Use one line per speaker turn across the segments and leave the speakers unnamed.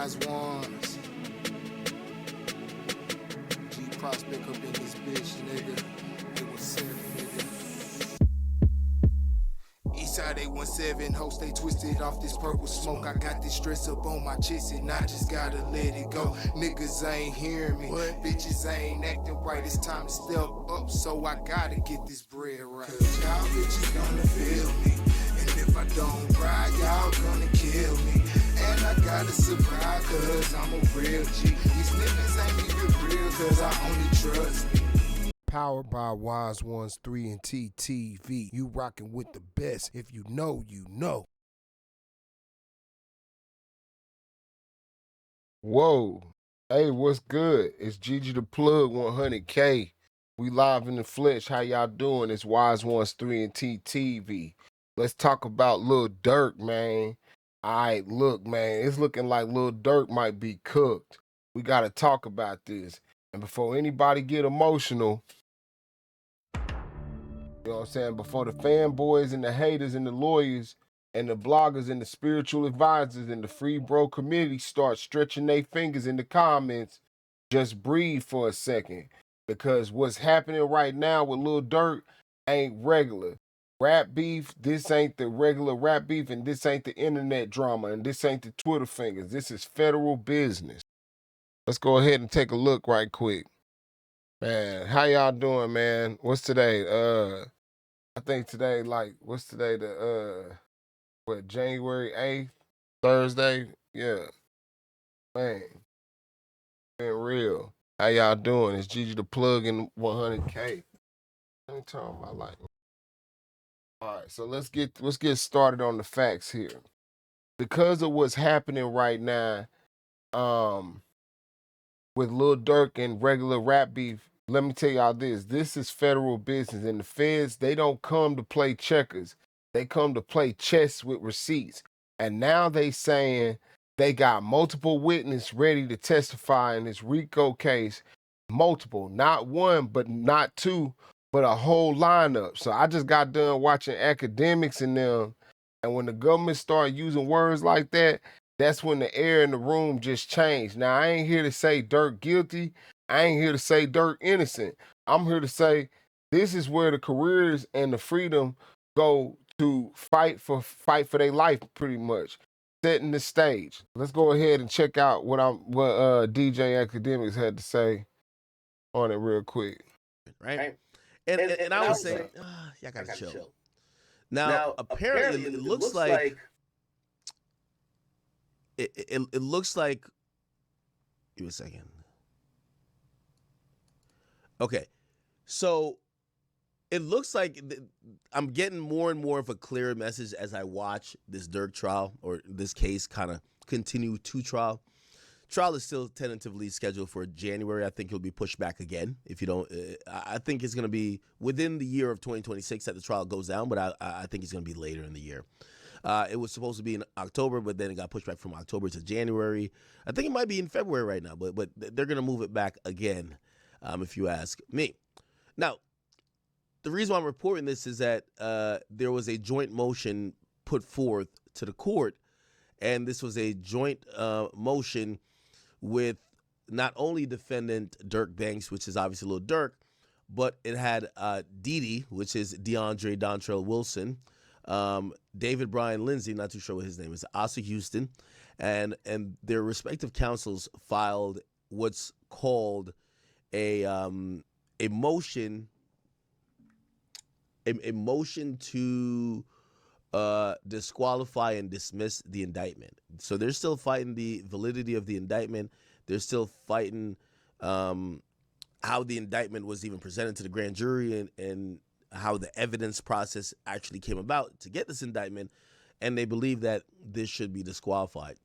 Wizeonez. G Prospect up in this bitch, nigga. It was 7, nigga. Eastside 817, host, they twisted off this purple smoke. I got this stress up on my chest and I just gotta let it go. Niggas ain't hearing me, bitches ain't acting right. It's time to step up, so I gotta get this bread right. Cause y'all bitches gonna feel me, and if I don't ride, y'all gonna kill me. And I gotta surprise, cause I'm a real G. These niggas ain't even real, cause I only trust me. Powered by Wizeonez 3 and T TV. You rockin' with the best. If you know, you know.
Whoa. Hey, what's good? It's Gigi the Plug 100K. We live in the flesh. How y'all doing? It's Wizeonez 3 and T TV. Let's talk about Lil Durk, man. Alright, look, man. It's looking like Lil Durk might be cooked. We gotta talk about this. And before anybody get emotional, you know what I'm saying? Before the fanboys and the haters and the lawyers and the bloggers and the spiritual advisors and the free bro community start stretching their fingers in the comments, just breathe for a second. Because what's happening right now with Lil Durk ain't regular. Rap beef, this ain't the regular rap beef, and this ain't the internet drama, and this ain't the Twitter fingers. This is federal business. Let's go ahead and take a look right quick. Man, how y'all doing, man? What's today? I think today, like, what's today? January 8th? Thursday? Yeah. Man, been real. How y'all doing? It's Gigi the Plug in 100K. Let me turn on my light. All right, so let's get started on the facts here. Because of what's happening right now, with Lil Durk and regular rap beef, let me tell y'all this. This is federal business, and the feds, they don't come to play checkers. They come to play chess with receipts. And now they saying they got multiple witnesses ready to testify in this RICO case. Multiple, not one, but not two, but a whole lineup. So I just got done watching academics and them, and when the government start using words like that, that's when the air in the room just changed. Now, I ain't here to say Durk guilty. I ain't here to say Durk innocent. I'm here to say this is where the careers and the freedom go to fight for their life, pretty much. Setting the stage. Let's go ahead and check out what DJ Academics had to say on it real quick.
Right? And I would say, y'all gotta chill. Now, apparently, it looks like it looks like. Give me a second. Okay, so it looks like I'm getting more and more of a clearer message as I watch this Durk trial, or this case kind of continue to trial. Trial is still tentatively scheduled for January. I think it'll be pushed back again. If you don't, I think it's going to be within the year of 2026 that the trial goes down, but I think it's going to be later in the year. It was supposed to be in October, but then it got pushed back from October to January. I think it might be in February right now, but they're going to move it back again, if you ask me. Now, the reason why I'm reporting this is that there was a joint motion put forth to the court, and this was a joint motion with not only defendant Durk Banks, which is obviously Lil Durk, but it had Didi, which is DeAndre Dontrell Wilson, David Brian Lindsay, not too sure what his name is, Asa Houston, and their respective counsels filed what's called a motion to disqualify and dismiss the indictment. So they're still fighting the validity of the indictment. They're still fighting how the indictment was even presented to the grand jury and how the evidence process actually came about to get this indictment. And they believe that this should be disqualified.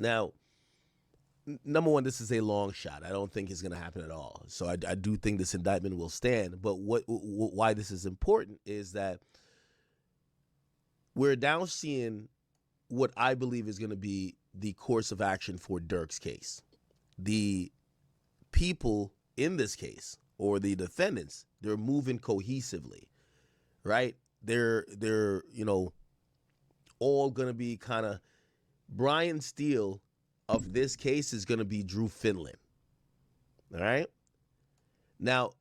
Now, number one, this is a long shot. I don't think it's going to happen at all. So I do think this indictment will stand. But why this is important is that we're now seeing what I believe is going to be the course of action for Durk's case. The people in this case, or the defendants, they're moving cohesively, right? They're all going to be kind of Brian Steele of this case is going to be Drew Finland. All right? Now,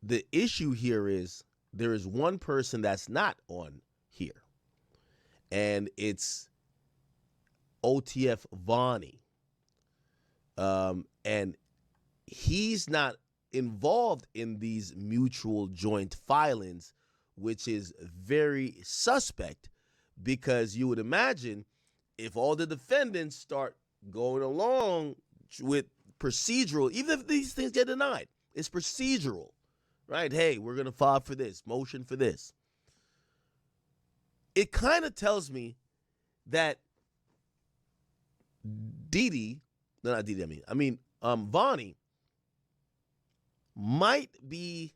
the issue here is there is one person that's not on here, and it's OTF Vonnie. And he's not involved in these mutual joint filings, which is very suspect, because you would imagine if all the defendants start going along with procedural, even if these things get denied, it's procedural, right? Hey, we're going to file for this, motion for this. It kind of tells me that Vonnie might be,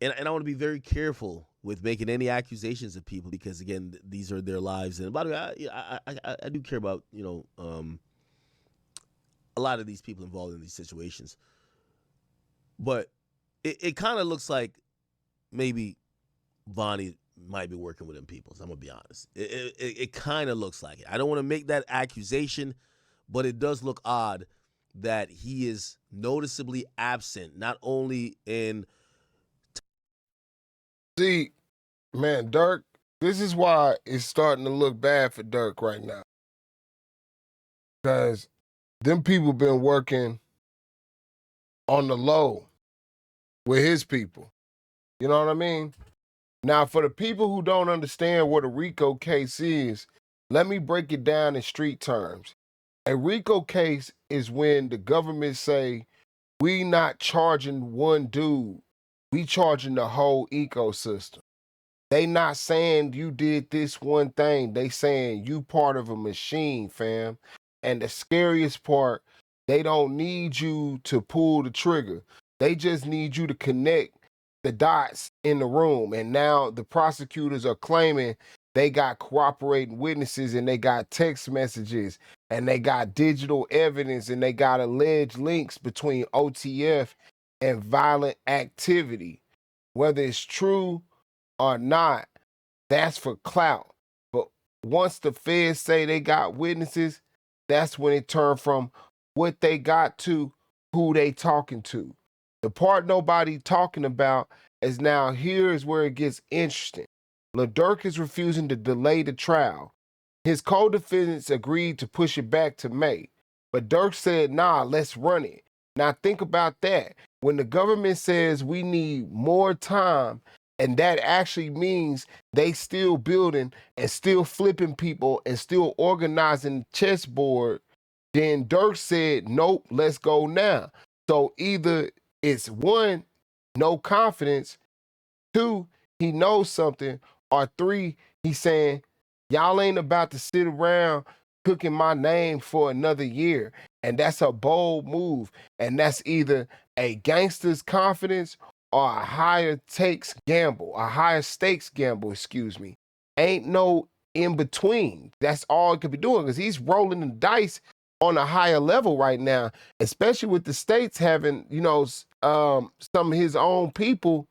and I want to be very careful with making any accusations of people, because again, these are their lives. And by the way, I do care about, a lot of these people involved in these situations. But it kind of looks like maybe Vonnie might be working with them people. So I'm going to be honest. It kind of looks like it. I don't want to make that accusation, but it does look odd that he is noticeably absent, not only in...
See, man, Durk, this is why it's starting to look bad for Durk right now. Because them people been working on the low with his people. You know what I mean? Now, for the people who don't understand what a RICO case is, let me break it down in street terms. A RICO case is when the government say, we not charging one dude, we charging the whole ecosystem. They not saying you did this one thing. They saying you part of a machine, fam. And the scariest part, they don't need you to pull the trigger. They just need you to connect the dots in the room. And now the prosecutors are claiming they got cooperating witnesses, and they got text messages, and they got digital evidence, and they got alleged links between OTF and violent activity. Whether it's true or not, that's for clout. But once the feds say they got witnesses, that's when it turned from what they got to who they talking to. The part nobody talking about is now here is where it gets interesting. Lil Durk is refusing to delay the trial. His co-defendants agreed to push it back to May. But Durk said, nah, let's run it. Now think about that. When the government says we need more time, and that actually means they still building and still flipping people and still organizing the chessboard, then Durk said, nope, let's go now. So either it's one, no confidence, two, he knows something, or three, he's saying, y'all ain't about to sit around cooking my name for another year. And that's a bold move. And that's either a gangster's confidence or a higher stakes gamble, excuse me. Ain't no in between. That's all he could be doing, because he's rolling the dice on a higher level right now, especially with the states having, some of his own people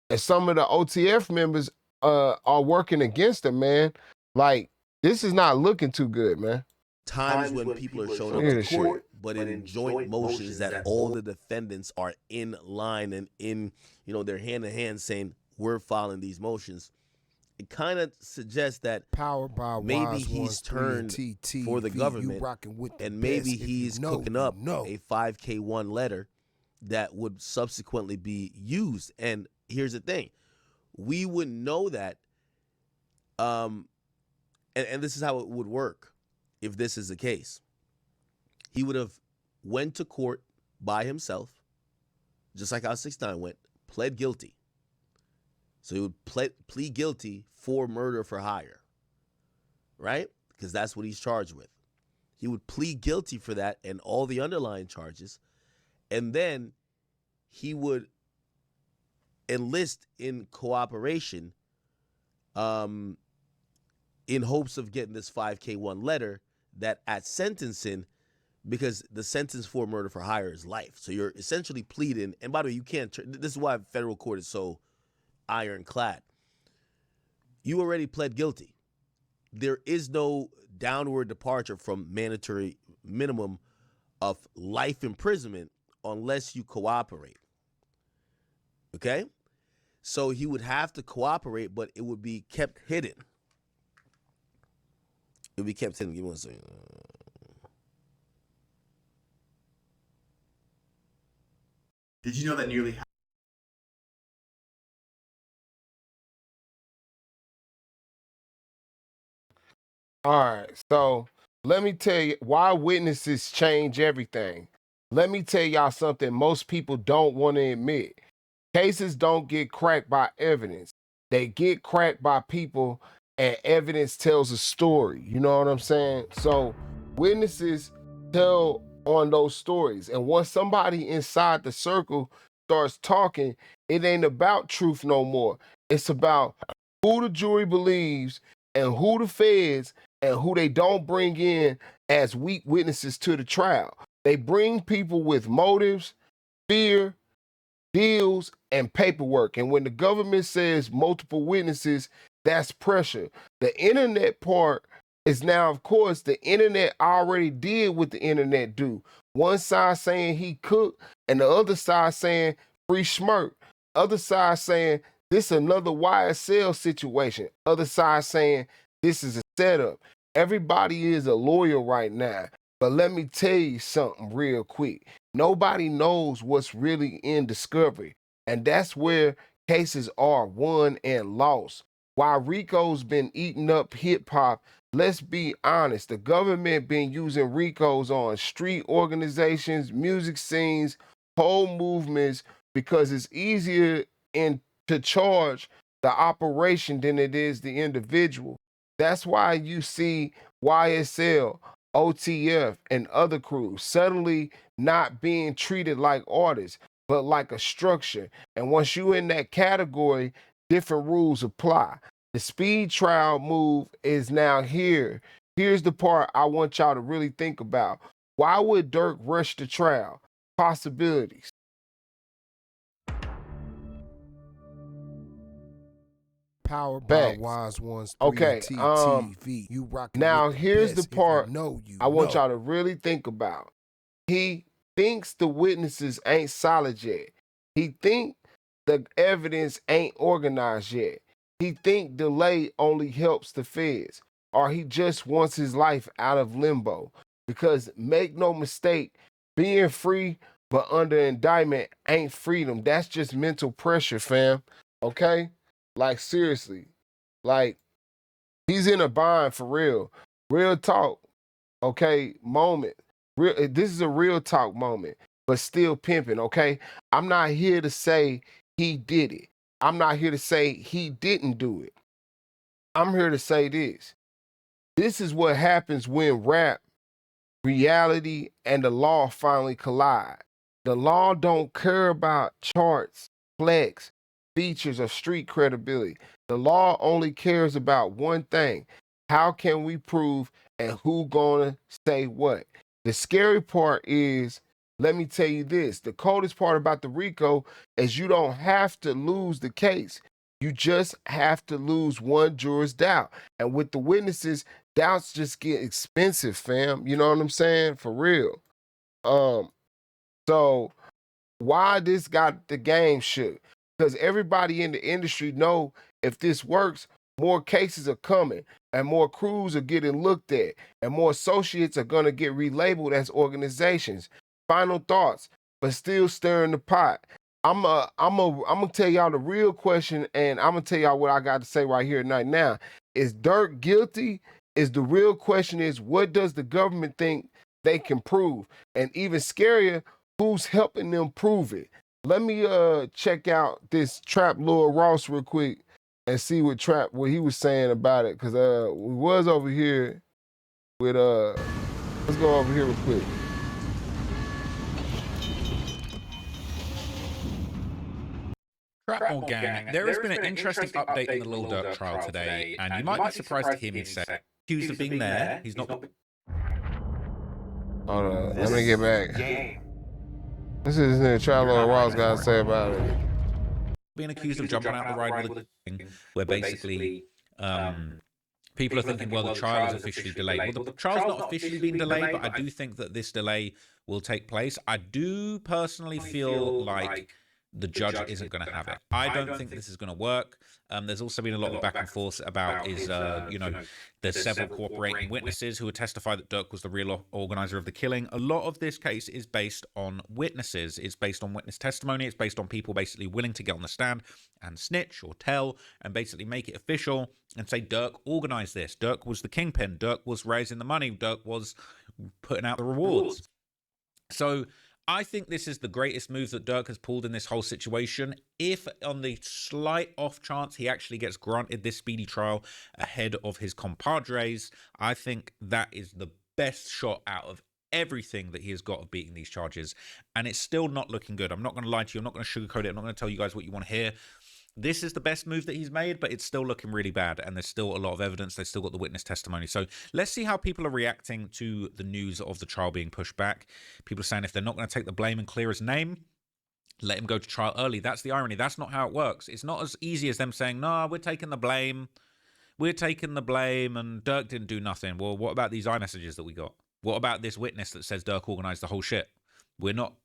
and some of the OTF members are working against him, man. Like, this is not looking too good, man.
Times when people are showing up to court, but in joint motions that all the defendants are in line and in, they're hand in hand saying, we're filing these motions. It kind of suggests that
Powered by
maybe he's turned for the government, and maybe he's cooking up a 5K1 letter that would subsequently be used. And here's the thing. We wouldn't know that, and this is how it would work if this is the case. He would have went to court by himself, just like how 6ix9ine went, pled guilty. So he would plead guilty for murder for hire, right? Because that's what he's charged with. He would plead guilty for that and all the underlying charges, and then he would enlist in cooperation in hopes of getting this 5K1 letter that at sentencing, because the sentence for murder for hire is life. So you're essentially pleading, and by the way, you can't, this is why federal court is so ironclad. You already pled guilty. There is no downward departure from mandatory minimum of life imprisonment unless you cooperate. Okay? So he would have to cooperate, but it would be kept hidden. It would be kept hidden. Give me one second.
Did you know that nearly
All right, so let me tell you why witnesses change everything. Let me tell y'all something most people don't want to admit. Cases don't get cracked by evidence. They get cracked by people, and evidence tells a story. You know what I'm saying? So witnesses tell on those stories. And once somebody inside the circle starts talking, it ain't about truth no more. It's about who the jury believes and who the feds and who they don't bring in as weak witnesses to the trial. They bring people with motives, fear, deals, and paperwork. And when the government says multiple witnesses, that's pressure. The internet part is now, of course, the internet already did what the internet do. One side saying he cooked, and the other side saying free schmirk. Other side saying this is another YSL situation. Other side saying this is a setup. Everybody is a lawyer right now. But let me tell you something real quick. Nobody knows what's really in discovery. And that's where cases are won and lost. While RICO's been eating up hip hop, let's be honest, the government been using RICO's on street organizations, music scenes, whole movements, because it's easier to charge the operation than it is the individual. That's why you see YSL, OTF, and other crews suddenly not being treated like artists, but like a structure. And once you're in that category, different rules apply. The speed trial move is now here. Here's the part I want y'all to really think about. Why would Durk rush the trial? Possibilities.
Powered by Wizeonez 3
Okay,
TV. You rockin'
now
with the
here's
best.
the part I want
know.
y'all to really think about. He thinks the witnesses ain't solid yet. He think the evidence ain't organized yet. He think delay only helps the feds, or he just wants his life out of limbo. Because make no mistake, being free but under indictment ain't freedom. That's just mental pressure, fam. Okay? Like seriously. Like he's in a bind for real. Real talk. Okay, moment. This is a real talk moment, but still pimping, okay? I'm not here to say he did it. I'm not here to say he didn't do it. I'm here to say this. This is what happens when rap, reality, and the law finally collide. The law don't care about charts, flex, features, or street credibility. The law only cares about one thing. How can we prove and who gonna say what? The scary part is, let me tell you this, the coldest part about the RICO is you don't have to lose the case. You just have to lose one juror's doubt. And with the witnesses, doubts just get expensive, fam. You know what I'm saying? For real. So why this got the game shook? Because everybody in the industry know if this works, more cases are coming and more crews are getting looked at and more associates are going to get relabeled as organizations. Final thoughts, but still stirring the pot. I'm gonna tell y'all the real question, and I'm gonna tell y'all what I got to say right here right now. Is Durk guilty? Is the real question is, what does the government think they can prove? And even scarier, who's helping them prove it? Let me check out this Trap Lil Ross real quick and see what he was saying about it. Cause we was over here with let's go over here real quick.
Trapmore gang, there has been an interesting update in the Lil Durk trial today, and you might be surprised to hear me say, accused of being there, he's not
Hold on, let me get back. This is the Trap Lil Ross got to say about it.
being accused of jumping out the ride with a thing, where basically People are thinking, well, the trial is officially delayed. Well, the trial's not officially been delayed, but I do think that this delay will take place. I do personally feel like the judge isn't going to have it. I don't think this is going to work. There's also been a lot of back and forth about there's several cooperating witnesses who would testify that Durk was the real organizer of the killing. A lot of this case is based on witnesses. It's based on witness testimony. It's based on people basically willing to get on the stand and snitch or tell and basically make it official and say Durk organized this. Durk was the kingpin. Durk was raising the money. Durk was putting out the rewards. So I think this is the greatest move that Durk has pulled in this whole situation. If on the slight off chance he actually gets granted this speedy trial ahead of his compadres, I think that is the best shot out of everything that he has got of beating these charges. And it's still not looking good. I'm not going to lie to you. I'm not going to sugarcoat it. I'm not going to tell you guys what you want to hear. This is the best move that he's made, but it's still looking really bad, and there's still a lot of evidence. They've still got the witness testimony. So let's see how people are reacting to the news of the trial being pushed back. People are saying if they're not going to take the blame and clear his name, let him go to trial early. That's the irony. That's not how it works. It's not as easy as them saying, no, we're taking the blame. We're taking the blame, and Durk didn't do nothing. Well, what about these iMessages that we got? What about this witness that says Durk organized the whole shit? We're not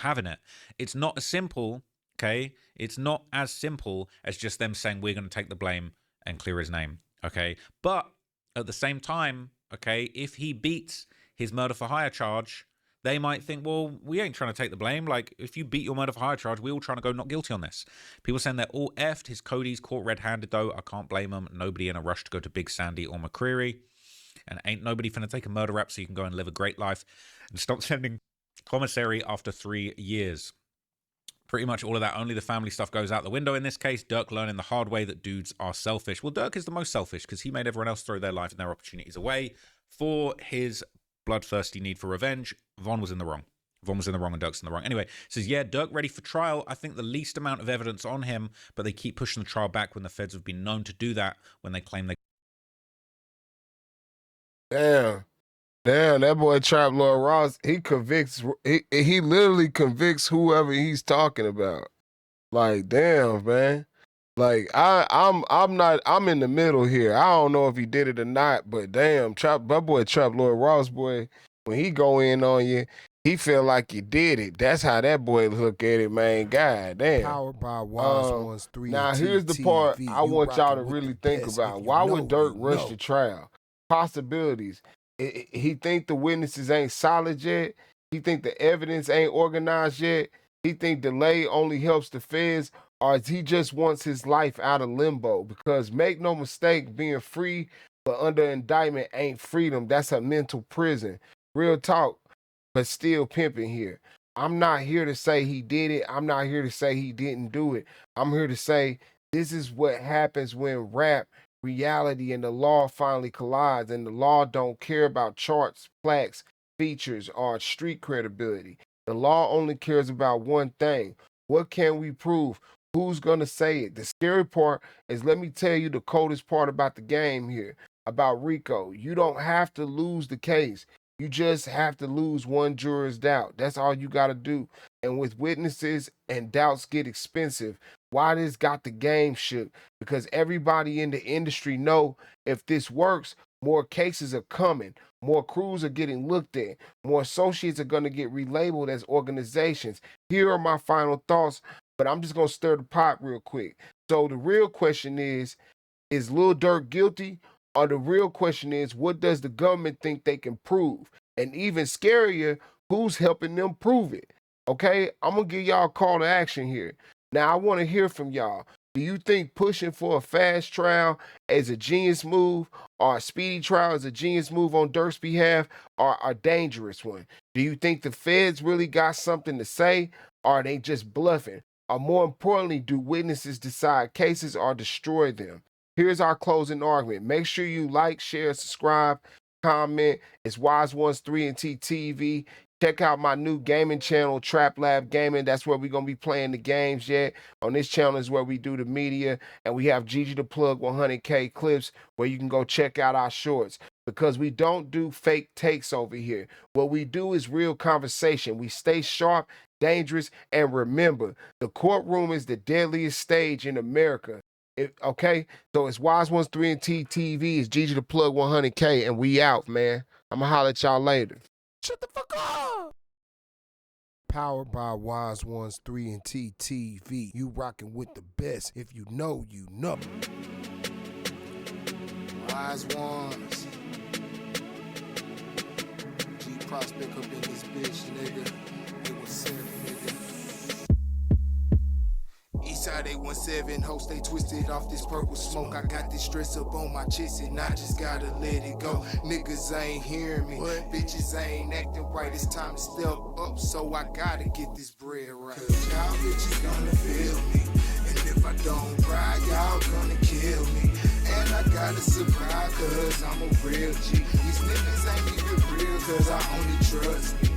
having it. It's not as simple. Okay, it's not as simple as just them saying we're going to take the blame and clear his name. Okay, but at the same time, okay, if he beats his murder for hire charge, they might think, well, we ain't trying to take the blame. Like, if you beat your murder for hire charge, we're all trying to go not guilty on this. People saying they're all effed. His Cody's caught red-handed, though. I can't blame them. Nobody in a rush to go to Big Sandy or McCreary. And ain't nobody finna take a murder rap so you can go and live a great life and stop sending commissary after 3 years. Pretty much all of that, only the family stuff goes out the window in this case. Durk learning the hard way that dudes are selfish. Well, Durk is the most selfish because he made everyone else throw their life and their opportunities away for his bloodthirsty need for revenge. Von was in the wrong. Von was in the wrong and Durk's in the wrong. Anyway, it says, yeah, Durk ready for trial. I think the least amount of evidence on him, but they keep pushing the trial back when the feds have been known to do that when they claim they...
Damn, that boy Trap Lord Ross, he convicts, he literally convicts whoever he's talking about. Like, damn, man. Like, I'm in the middle here. I don't know if he did it or not, but damn, my boy Trap Lord Ross, boy, when he go in on you, he feel like you did it. That's how that boy look at it, man. God damn.
Powered by Wizeonez 3.
Now, here's the part I want y'all to really think about. Why would Durk rush the trial? Possibilities. He think the witnesses ain't solid yet. He think the evidence ain't organized yet. He think delay only helps the feds, or he just wants his life out of limbo. Because make no mistake, being free but under indictment ain't freedom. That's a mental prison. Real talk, but still pimping here. I'm not here to say he did it. I'm not here to say he didn't do it. I'm here to say this is what happens when rap, reality, and the law finally collides, and the law don't care about charts, plaques, features, or street credibility. The law only cares about one thing. What can we prove? Who's going to say it? The scary part is, let me tell you the coldest part about the game here, about RICO. You don't have to lose the case. You just have to lose one juror's doubt. That's all you got to do. And with witnesses and doubts get expensive. Why this got the game shook? Because everybody in the industry know if this works, more cases are coming. More crews are getting looked at. More associates are going to get relabeled as organizations. Here are my final thoughts, but I'm just going to stir the pot real quick. So the real question is Lil Durk guilty? Or the real question is, what does the government think they can prove? And even scarier, who's helping them prove it? Okay, I'm going to give y'all a call to action here. Now, I want to hear from y'all. Do you think pushing for a fast trial is a genius move, or a speedy trial is a genius move on Durk's behalf, or a dangerous one? Do you think the feds really got something to say, or are they just bluffing? Or more importantly, do witnesses decide cases or destroy them? Here's our closing argument. Make sure you like, share, subscribe, comment. It's Wizeonez 3 and TTV. Check out my new gaming channel, Trap Lab Gaming. That's where we're going to be playing the games yet. On this channel is where we do the media. And we have Gigi the Plug 100K clips where you can go check out our shorts. Because we don't do fake takes over here. What we do is real conversation. We stay sharp, dangerous, and remember, the courtroom is the deadliest stage in America. Okay, so it's Wizeonez 3 and T TV. It's Gigi the Plug 100K, and we out, man. I'ma holler at y'all later. Shut the fuck up. Powered by Wizeonez 3 and T TV. You rocking with the best. If you know, you know.
Wizeonez. G Prospect up in this bitch, nigga. It was 7, nigga. Eastside 817, host, they twisted off this purple smoke. I got this stress up on my chest and I just gotta let it go. Niggas ain't hearing me, bitches ain't acting right. It's time to step up, so I gotta get this bread right. Cause y'all bitches gonna feel me, and if I don't cry, y'all gonna kill me. And I gotta surprise, cause I'm a real G. These niggas ain't even real, cause I only trust me.